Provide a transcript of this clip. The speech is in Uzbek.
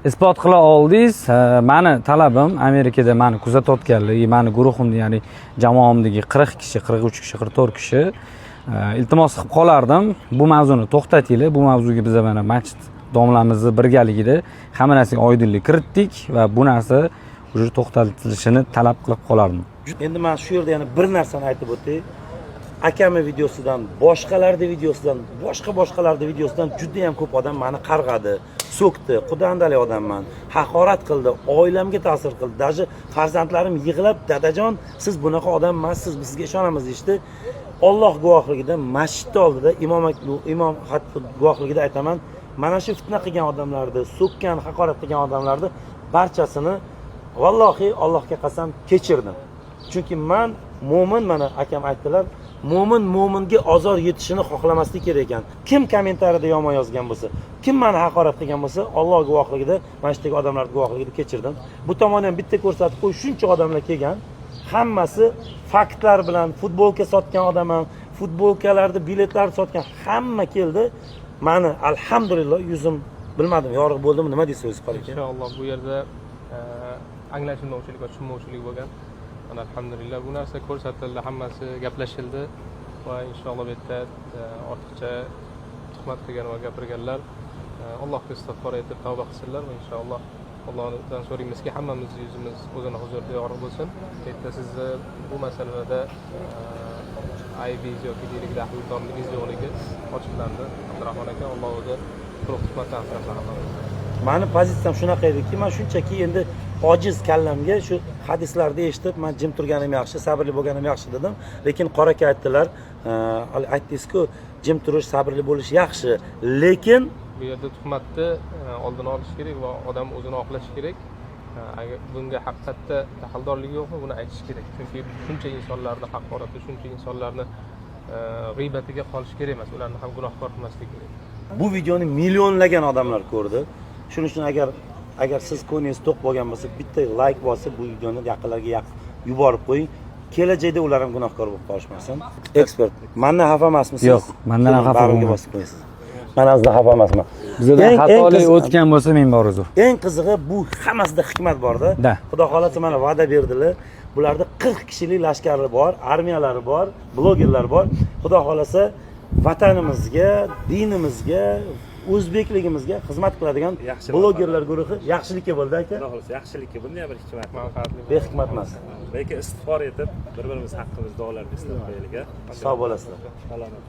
isbot qila oldingiz. Meni talabim Amerikada meni kuzatayotganlar, meni guruhimda, ya'ni jamoamdagi 40 kishi, 43 kishi, 44 kishi iltimos qilib qolardim. Bu mavzuni to'xtatinglar. Bu mavzuga biz mana masjid domlamizni birgaligida hamma narsaga oydinlik kiritdik va bu narsa уже to'xtatilishini talab qilib qolardim. Endi men shu yerda yana bir narsani aytib o'tay. Akami videosidan, boshqalarning videosidan, boshqalarning videosidan juda ham ko'p odam meni qarg'adi, so'kdi, qudandali odamman, haqorat qildi, oilamga ta'sir qildi. Даже farzandlarim yig'lab, "Dadajon, siz bunaqa odam emassiz, biz sizga ishonamiz" deydi. Alloh guvohligida masjid oldida imom hatto guvohligida aytaman, mana shu fitna qilgan odamlarni, so'kkan, haqorat qilgan odamlarni barchasini vallohi Allohga qasam kechirdim. Chunki men mo'min, mana akam aytdilar, mo'minga ozor yetishini xohlamaslik kerak ekan. Kim kommentariyada yomon yozgan bo'lsa, kim meni haqorat qilgan bo'lsa, Alloh guvohligida, mana shunday odamlar guvohligida kechirdim. Bu tomonni ham bitta ko'rsatib qo'y, shuncha odamlar kelgan, hammasi faktlar bilan futbolka sotgan odamman, futbolkalarda biletlar sotgan hamma keldi. Meni alhamdulillah yuzim bilmadim, yorug' bo'ldimi, nima deysiz o'zi qolgan. Inshaalloh bu yerda anglashilmovchilik va tushunmovchilik bo'lgan. Alhamdulillah bu narsa ko'rsatildi, hammasi gaplashildi va inshaalloh bu yerda ortiqcha tuhmat qilgan va gapirganlar Allohga istig'for etib tavba qilsinlar va inshaalloh Allohdan so'raymizki, hammamiz yuzimiz o'zini huzurida yorug' bo'lsin. Bu yerda sizni bu masalada aybingiz yoki deylik daxldorligingiz yo'qligi ochiqlandi. Abdurahmon aka, Alloh o'zi quruq tuhmatdan asrasin. Meni pozitsiyam shunaqa ediki, men shunchaki endi ojiz kallamga shu hadislarni eshitib, men jim turganim yaxshi, sabrli bo'lganim yaxshi dedim. Lekin qora aka aytdilar, aytdingiz-ku, jim turish, sabrli bo'lish yaxshi, lekin bu yerda tuhmatni oldini olish kerak va odam o'zini oqlashi kerak. Agar bunga haqiqatda daxldorligi yo'qmi, buni aytish kerak. Chunki shuncha insonlarni haqorati, shuncha insonlarni g'iybatga qolish kerak emas, ularni ham gunohkor qilmaslik kerak. Bu videoni millionlagan odamlar ko'rdi. Shuning uchun agar siz ko'nglingiz to'q bo'lgan bo'lsa, bitta like bosib bu videoni yaqinlarga yuborib qo'ying. Kelajakda ular ham gunohkor bo'lib qolishmasin. Ekspert, mendan xafa emasmisiz? Yo'q, mendan ham xafa bo'lmayman. Bosib qo'yasiz. Men azda xafa emasman. Bizda xatolik o'tgan bo'lsa men bor uzr. Eng qizig'i bu hammasida hikmat bor-da. Xudo xolasa mana va'da berdilar. Bularda 40 kishilik lashkari bor, armiyalari bor, blogerlar bor. Xudo xolasa vatanimizga, dinimizga, o'zbekligimizga xizmat qiladigan blogerlar guruhi yaxshilikka bo'ldi aka. Xudo xolasa yaxshilikka bunda ham bir hikmat. Behikmat emas. Lekin istig'for etib, bir-birimiz haqqimizda duolarni istab qo'yaylik. Sog' bo'lasizlar. Salomat.